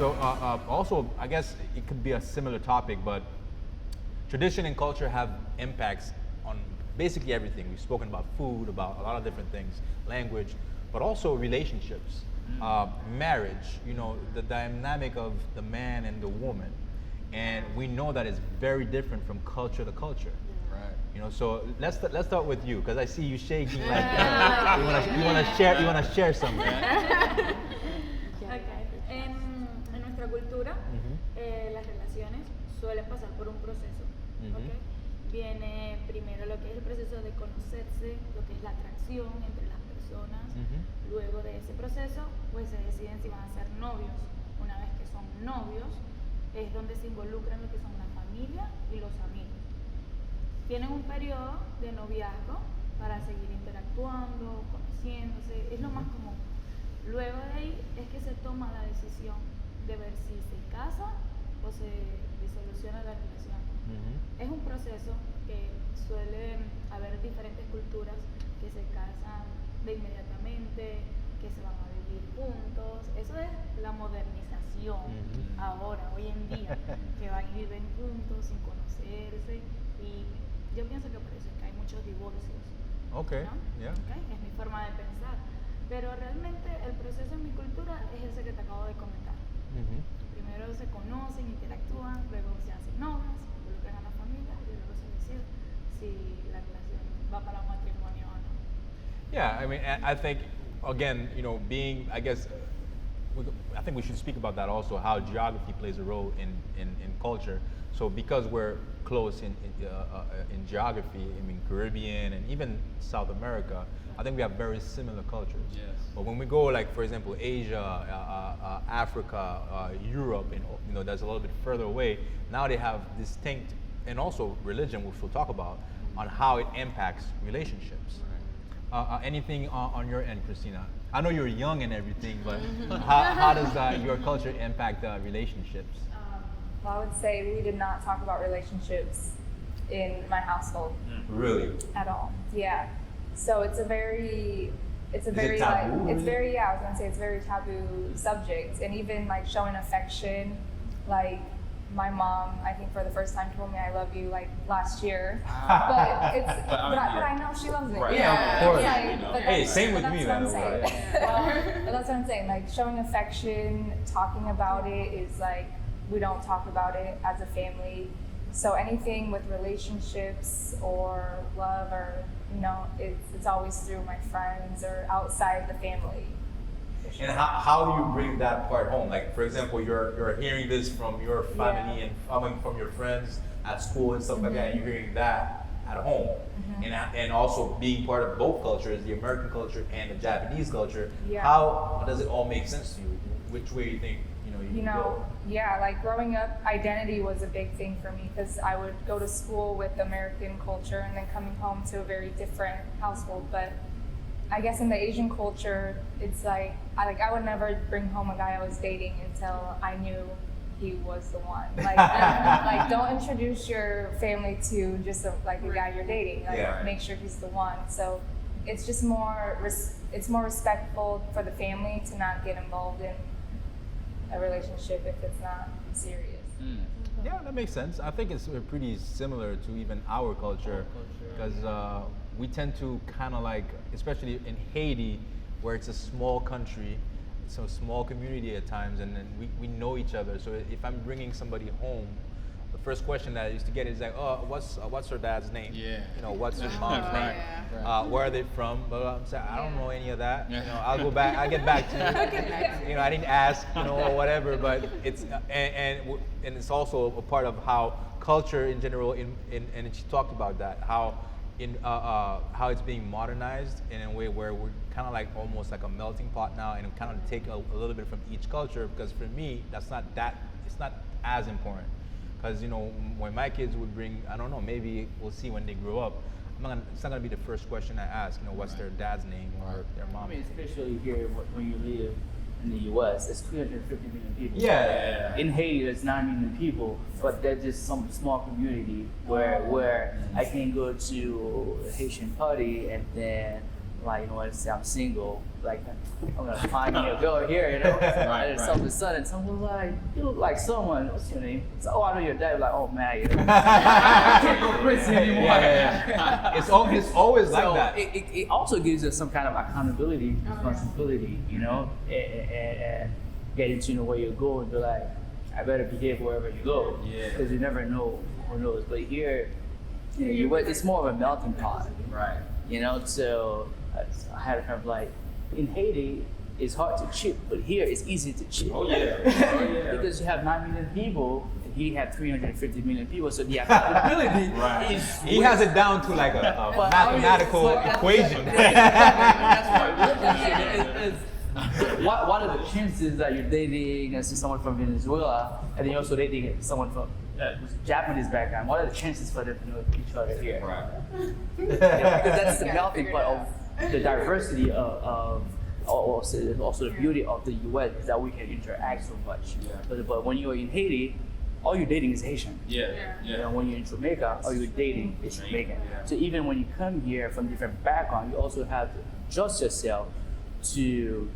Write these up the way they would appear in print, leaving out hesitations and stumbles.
So also, I guess it could be a similar topic, but tradition and culture have impacts on basically everything. We've spoken about food, about a lot of different things, language, but also relationships, marriage, you know, the dynamic of the man and the woman. And we know that it's very different from culture to culture. Right. You know, so let's start with you, because I see you shaking like you wanna share something. Okay. En nuestra cultura, las relaciones suelen pasar por un proceso. ¿Okay? Viene primero lo que es el proceso de conocerse, lo que es la atracción entre las personas. Luego de ese proceso, pues se deciden si van a ser novios. Una vez que son novios, es donde se involucran lo que son la familia y los amigos. Tienen un periodo de noviazgo para seguir interactuando, conociéndose, es lo más común. Luego de ahí es que se toma la decisión de ver si se casa o se disoluciona la relación. Es un proceso que suele haber diferentes culturas que se casan de inmediatamente, que se van a vivir juntos. Eso es la modernización ahora, hoy en día, que van y viven juntos sin conocerse. Y yo pienso que por eso es que hay muchos divorcios. Okay, ¿no? yeah. Okay, es mi forma de pensar. Pero realmente el proceso en mi cultura es ese que te acabo de comentar. Primero se conocen, interactúan, luego se hacen novios, involucran a la familia y luego se decide si la relación va para un matrimonio o no. Yeah, I mean, I think, again, you know, being, I guess, I think we should speak about that also, how geography plays a role in culture. So because we're close in geography, I mean, Caribbean and even South America, I think we have very similar cultures. Yes. But when we go, like, for example, Asia, Africa, Europe, and, you know, that's a little bit further away, now they have distinct, and also religion, which we'll talk about, on how it impacts relationships. Anything on your end, Christina? I know you're young and everything, but how does your culture impact relationships? Well, I would say we did not talk about relationships in my household. Really? At all. Yeah. So it's a very it taboo, like, really? it's very, I was gonna say it's a very taboo subject. And even like showing affection, like my mom, I think for the first time told me I love you like last year. But it's but I know she loves me. Right. Yeah, of course. Like, but Hey, same with me, that's man. what I'm saying. But that's what I'm saying. Like showing affection, talking about it is like, we don't talk about it as a family. So anything with relationships or love or, you know, it's always through my friends or outside the family. Sure. And how do you bring that part home? Like, for example, you're hearing this from your family and from your friends at school and stuff like that, and you're hearing that at home. And also being part of both cultures, the American culture and the Japanese culture, how does it all make sense to you? Which way do you think, you go? Yeah, like growing up, identity was a big thing for me because I would go to school with American culture and then coming home to a very different household. But I guess in the Asian culture, it's like I would never bring home a guy I was dating until I knew he was the one. Like, like don't introduce your family to just a guy you're dating. Like, make sure he's the one. So it's just more respectful for the family to not get involved in a relationship if it's not serious. Yeah, that makes sense. I think it's pretty similar to even our culture, because we tend to kind of like, especially in Haiti, where it's a small country, it's a small community at times, and then we know each other. So if I'm bringing somebody home, the first question that I used to get is like, oh, what's her dad's name? Yeah. You know, what's her mom's name? Right. Where are they from? But I'm saying, I don't know any of that. You know, I'll get back to you. You know, I didn't ask, you know, or whatever. But it's and it's also a part of how culture in general. And she talked about that, how it's being modernized in a way where we're kind of like almost like a melting pot now, and kind of take a little bit from each culture. Because for me, it's not as important. Because, you know, when my kids would bring, I don't know, maybe we'll see when they grow up, it's not going to be the first question I ask, you know, what's their dad's name or their mom's name. Especially here when you live in the U.S., there's 350 million people. Yeah. In Haiti, there's 9 million people, but there's just some small community where I can go to a Haitian party and then like, let's say I'm single, like I'm gonna find me a girl here, and Right. all of a sudden someone's like, you look like someone. What's your name? So, oh, I know your dad. Like, oh man, I can't go crazy anymore. Yeah. It's always like So that. it also gives us some kind of accountability, responsibility, and getting to know where you go and be like, I better behave wherever you go, because you never know who knows. But here, it's more of a melting pot, Right. So I had a kind of like, in Haiti, it's hard to cheat, but here it's easy to cheat. Oh yeah. Because you have 9 million people, and he had 350 million people, so the accountability Right. is. He has it down to like a mathematical equation. What are the chances that you're dating someone from Venezuela, and then you're also dating someone from Japanese background? What are the chances for them to know each other here? Right. Because that's the melting pot of the diversity of also the beauty of the U.S. is that we can interact so much. Yeah. But when you're in Haiti, all you're dating is Haitian. Yeah. When you're in Jamaica, all you're dating is Jamaican. Yeah. So even when you come here from different backgrounds, you also have to adjust yourself to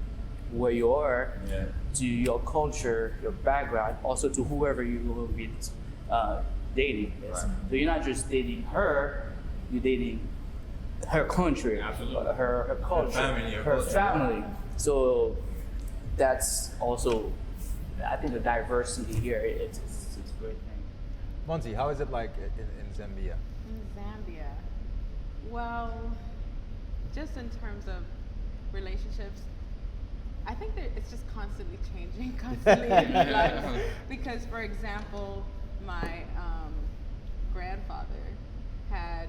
where you are, to your culture, your background, also to whoever you will be dating. Right. So you're not just dating her, you're dating her country, Absolutely. her culture, Her family. So that's also, I think the diversity here, it's a great thing. Monty, how is it like in Zambia? In Zambia, well, just in terms of relationships, I think that it's just constantly changing, constantly in flux. Because, for example, my grandfather had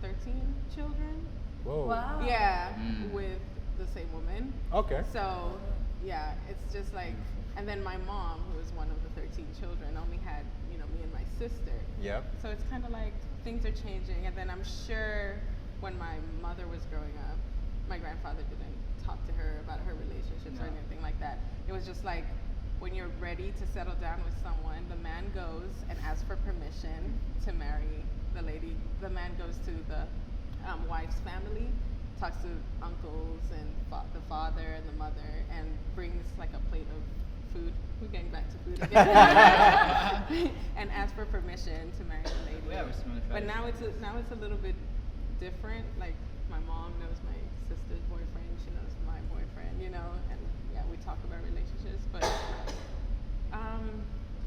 13 children. Whoa. Wow. Yeah, with the same woman. Okay. So, yeah, it's just like, and then my mom, who was one of the 13 children, only had, me and my sister. Yep. So it's kind of like things are changing. And then I'm sure when my mother was growing up, my grandfather didn't talk to her about her relationships or anything like that. It was just like, when you're ready to settle down with someone, the man goes and asks for permission to marry the lady. The man goes to the wife's family, talks to uncles and the father and the mother, and brings like a plate of food. We're getting back to food again. And asks for permission to marry the lady. We have a similar But now it's a little bit different. Like my mom knows my sister's boyfriend, she knows my boyfriend, and yeah, we talk about relationships. But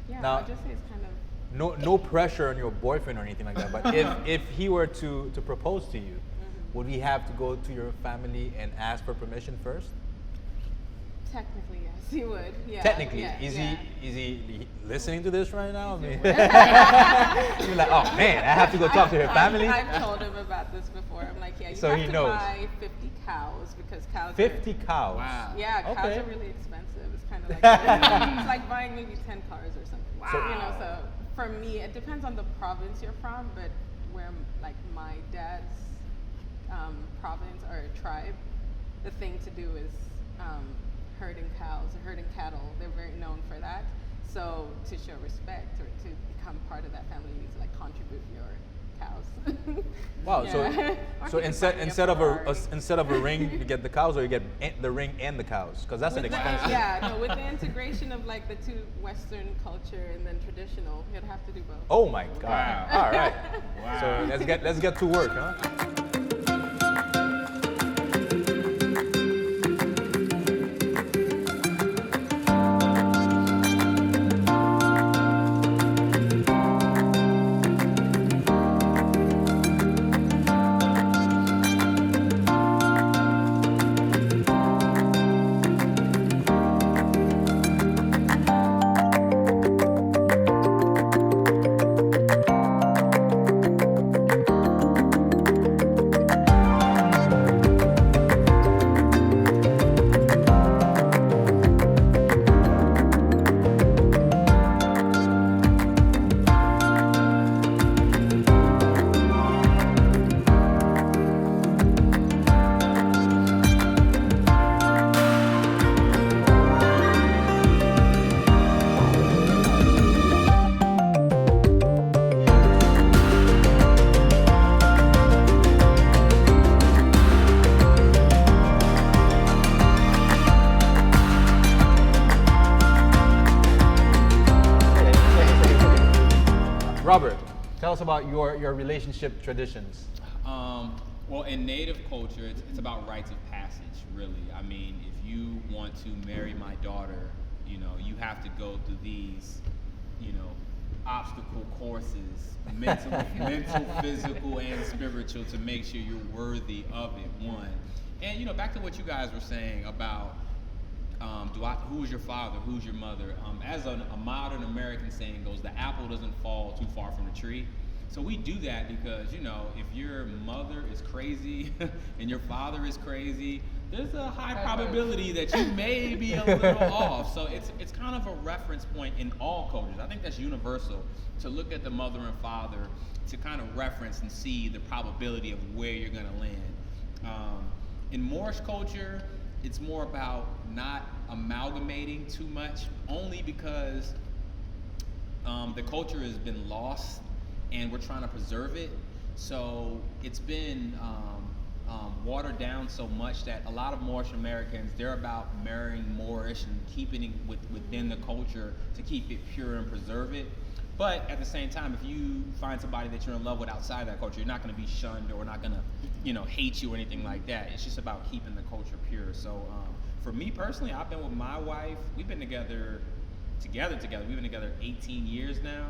yeah, Now- I'll just say it's kind of No pressure on your boyfriend or anything like that. But if he were to propose to you, would he have to go to your family and ask for permission first? technically yes, he would. Yeah. Technically, yeah, is yeah. he listening to this right now? I mean, you're like, oh man, I have to go talk to her family. I've told him about this before. I'm like, yeah, you So have he to knows. buy 50 cows because cows. 50 cows. Wow. Yeah, cows Okay. are really expensive. It's kind of like it's like buying maybe 10 cars or something. Wow. So for me, it depends on the province you're from, but where like my dad's province or tribe, the thing to do is herding cows or herding cattle. They're very known for that. So to show respect or to become part of that family, you need to like contribute your cows. Wow. Yeah. So Or so you can buy me a instead of Ferrari. instead of a ring, you get the cows, or you get the ring and the cows, because that's an With the- expensive. yeah, no, with the integration of like the two Western culture and then traditional, you'd have to do both. Oh my God! Wow. All right. Wow. So let's get to work, huh? tell us about your relationship traditions. Well, in Native culture, it's about rites of passage, really. I mean, if you want to marry my daughter, you know, you have to go through these, you know, obstacle courses, mental, physical, and spiritual, to make sure you're worthy of it, one. And, you know, back to what you guys were saying about who's your father, who's your mother? As a modern American saying goes, the apple doesn't fall too far from the tree. So we do that because, you know, if your mother is crazy and your father is crazy, there's a high probability that you may be a little off. So it's kind of a reference point in all cultures. I think that's universal, to look at the mother and father to kind of reference and see the probability of where you're going to land. In Moorish culture, it's more about not amalgamating too much, only because the culture has been lost and we're trying to preserve it. So it's been watered down so much that a lot of Moorish Americans, they're about marrying Moorish and keeping it within the culture to keep it pure and preserve it. But at the same time, if you find somebody that you're in love with outside that culture, you're not going to be shunned or not going to, you know, hate you or anything like that. It's just about keeping the culture pure. So for me personally, I've been with my wife. We've been together. We've been together 18 years now.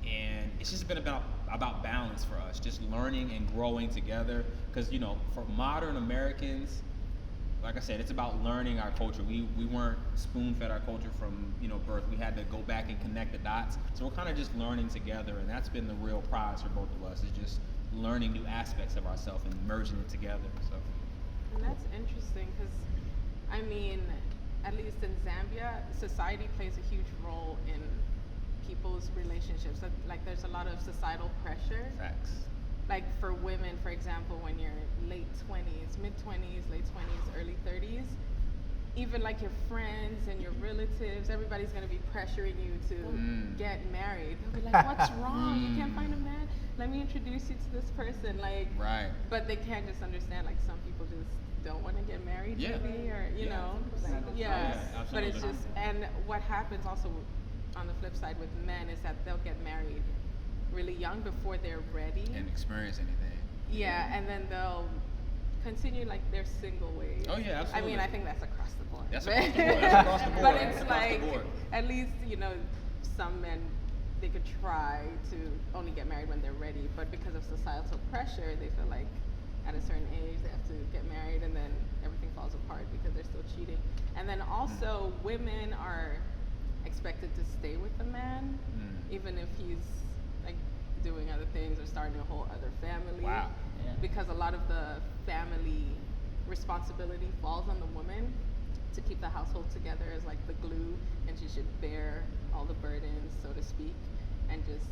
And it's just been about balance for us, just learning and growing together. Because, you know, for modern Americans, like I said, it's about learning our culture. We weren't spoon-fed our culture from, you know, birth. We had to go back and connect the dots. So we're kind of just learning together, and that's been the real prize for both of us, is just learning new aspects of ourselves and merging it together. So. And that's interesting because, I mean, at least in Zambia, society plays a huge role in people's relationships. Like, there's a lot of societal pressure. Facts. Like for women, for example, when you're late 20s, mid 20s, late 20s, early 30s, even like your friends and your relatives, everybody's gonna be pressuring you to get married. They'll be like, "What's wrong? You can't find a man? Let me introduce you to this person." Like, right. But they can't just understand. Like, some people just don't want to get married, maybe, or you know, But it's just, and what happens also on the flip side with men is that they'll get married really young before they're ready and experience anything. Yeah, and then they'll continue like their single ways. Oh yeah, absolutely. I mean, I think that's across the board. That's across the board. But it's like, at least, you know, some men, they could try to only get married when they're ready, but because of societal pressure, they feel like at a certain age they have to get married, and then everything falls apart because they're still cheating. And then also, women are expected to stay with the man, even if he's like doing other things or starting a whole other family. Wow. Yeah. Because a lot of the family responsibility falls on the woman to keep the household together as like the glue, and she should bear all the burdens, so to speak, and just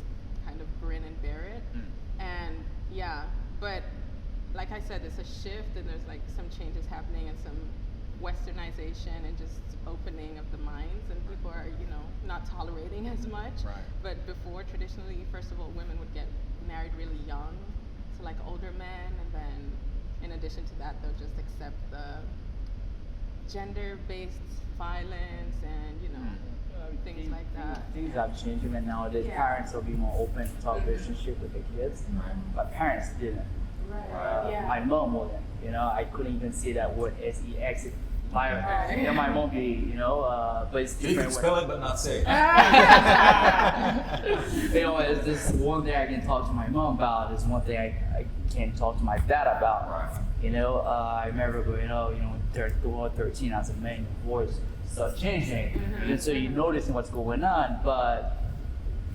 kind of grin and bear it. And yeah, but like I said, it's a shift, and there's like some changes happening and some westernization and just opening of the minds, and people are, you know, not tolerating as much. Right. But before, traditionally, first of all, women would get married really young to like older men, and then in addition to that, they'll just accept the gender-based violence and, you know, things like that. Things have changed even nowadays. Yeah. Parents will be more open to talk relationship with the kids, but parents didn't. My mom wasn't. You know, I couldn't even say that word sex. You know, my mom be, you know, but it's different. You can spell it but not say it. You know, it's this one thing I can talk to my mom about. It's one thing I can't talk to my dad about. Right. You know, I remember growing up, you know, 13 as a man, your voice started changing. And so you noticing what's going on, but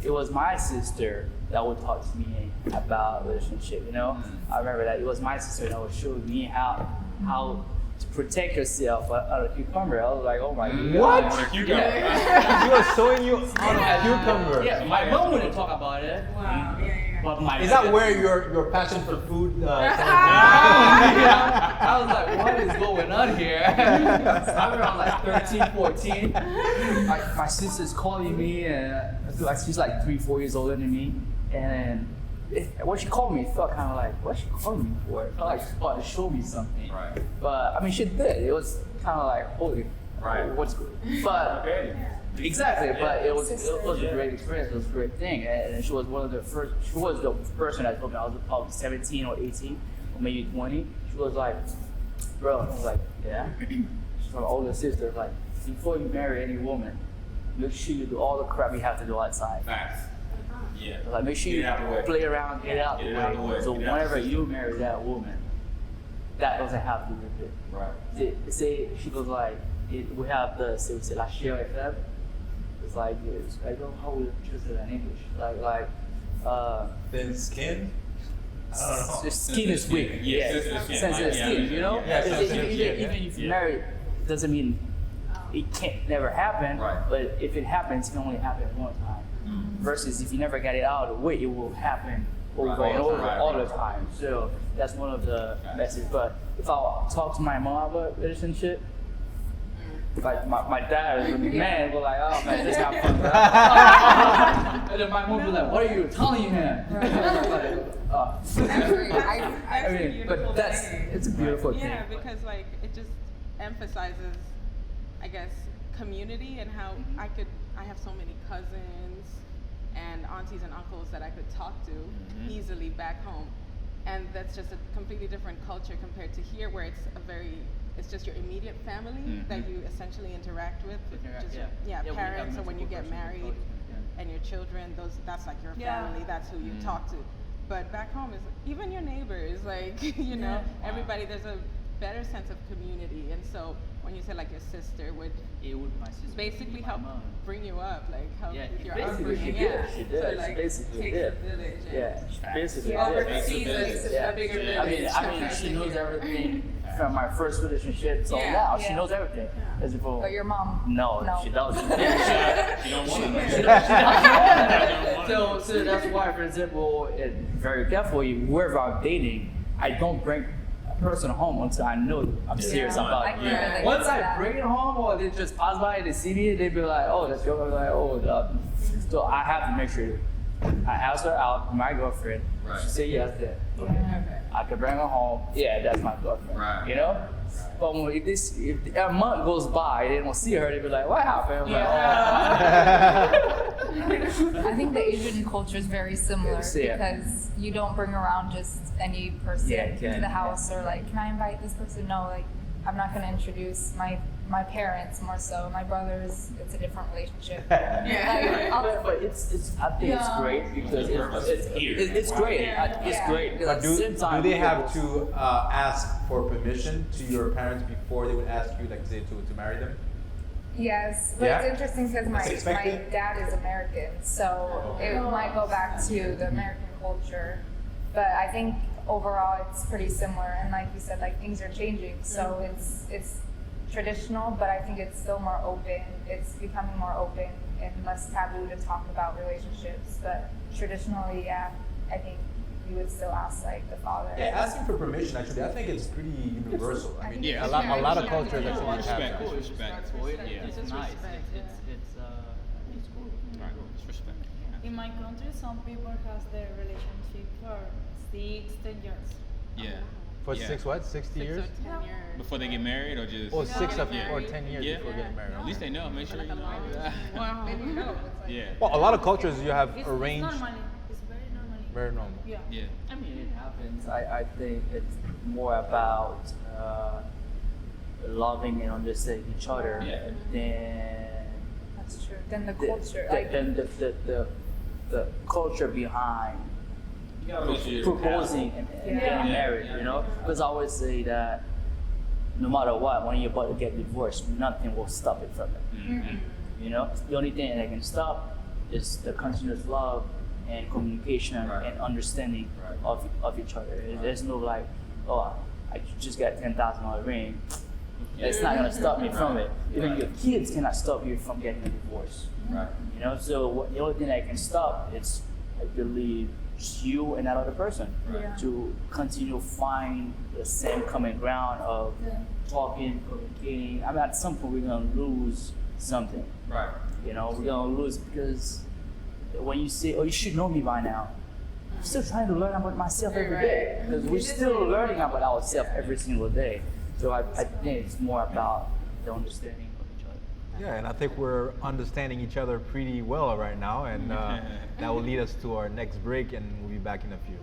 it was my sister that would talk to me about relationship, you know? I remember that it was my sister that would show me how to protect yourself out of cucumber. I was like, oh my God. What? Yeah. She was showing you out of cucumber. Yeah, my mom wouldn't talk about it. Wow, yeah. But my Is that where your passion for food I was like, what is going on here? I'm around like 13, 14. My sister's calling me, and she's like 3-4 years older than me. And when she called me, it felt kind of like, what's she calling me for? It felt like she wanted to show me something. Right. But I mean, she did. It was kind of like, holy, Right. What's good? But exactly, but it was a great experience. It was a great thing, and she was one of the first. She was the person I told me I was probably 17 or 18 or maybe 20. She was like, bro. I was like, yeah. She's my older sister. Like, before you marry any woman, make sure you do all the crap you have to do outside. Facts. Yeah. Like, make sure you play around, get out the way. So whenever you marry that woman, that doesn't have to do with it. Right. Say she goes like, we have the c'est la chair FM. It's like I don't know how we translate that in English. Thin skin. I don't know. The skin is weak. Yeah, sensitive skin. You know. Yeah, sensitive skin, Even if you're married, doesn't mean it can't never happen. Right. But if it happens, it can only happen one time. Versus if you never get it out of the way, it will happen over and over all the time. So that's one of the messages. But if I talk to my mom about relationship, like my dad would be mad, but like, oh man, this not fun. And then my mom would be like, what are you telling him? I mean, but it's a beautiful thing. Yeah, because like it just emphasizes, I guess, community and how I have so many cousins and aunties and uncles that I could talk to easily back home. And that's just a completely different culture compared to here where it's just your immediate family that you essentially interact with. Just your parents, or when you get married and your children, that's like your family, that's who you talk to. But back home is even your neighbors, like, you know, everybody, there's a better sense of community. And so when you say like your sister would my sister basically help bring you up, like help with your basically upbringing. she did. So She like basically takes did. a village. She basically She oversees a bigger village. I mean, she knows everything from my first relationship till now. She knows everything. As if, But your mom? no, she doesn't. She don't want to. So that's why, for example, very carefully, wherever I'm dating, I don't bring a person home until I know I'm serious about it. Yeah. Once I bring it home, or they just pass by, they see me, they be like, oh, that's your, I'm like, oh, so I have to make sure I ask her out, my girlfriend. Right. She say yes, then I can bring her home. Yeah, that's my girlfriend. Right. You know. But if a month goes by, they don't see her, they be like, what happened? I'm like, oh. I think the Asian culture is very similar Yeah. because you don't bring around just any person to the house or like, can I invite this person? No, like I'm not going to introduce my parents more so. My brothers, it's a different relationship. But it's I think it's great because it's great. It's great. But At the same time, do they have to ask for permission to your parents before they would ask you, like, say, to marry them? Yes, but Yeah? it's interesting because my expected? dad is American, so it might go back to the American culture. But I think overall it's pretty similar, and like you said, like things are changing, so it's traditional, but I think it's still more open. It's becoming more open and less taboo to talk about relationships. But traditionally, yeah, I think you would still ask like the father. Yeah, asking for permission, actually, I think it's pretty universal. I mean, Yeah, a lot of cultures actually have respect. that. Respect. It's just nice. respect, It's cool. It's respect. In my country, some people has their relationship for 6-10 years. Yeah. For Yeah. 6 what? 60 6 years? or 10 years. Before they get married, or just? Or 6 or married. 10 years Yeah. before getting married. At least they know. Make sure Like you a know. long Wow. Yeah. Well, a lot of cultures you have It's arranged. normally. It's very normally. Very normal. Yeah. Yeah. I mean, it happens. I think it's more about loving and understanding each other Yeah. than That's true. Then the the- culture, the- like than the culture behind You gotta make sure you're proposing and getting married. You know, because I always say that no matter what, when you're about to get divorced, nothing will stop it from it. You know, the only thing that can stop is the continuous love and communication Right. and understanding Right. of each other. There's no like, oh, I just got $10,000 ring. It's not gonna stop me from it. Even your kids cannot stop you from getting a divorce. Right. You know, so the only thing that can stop is, I believe, just you and that other person Right. to continue find the same common ground of talking, communicating. I mean, at some point we're gonna lose something. Right. You know, we're gonna lose because when you say, "Oh, you should know me by now," I'm still trying to learn about myself every day because we're still learning about ourselves every single day. So I think it's more about the understanding of each Yeah, and I think we're understanding each other pretty well right now, and that will lead us to our next break, and we'll be back in a few.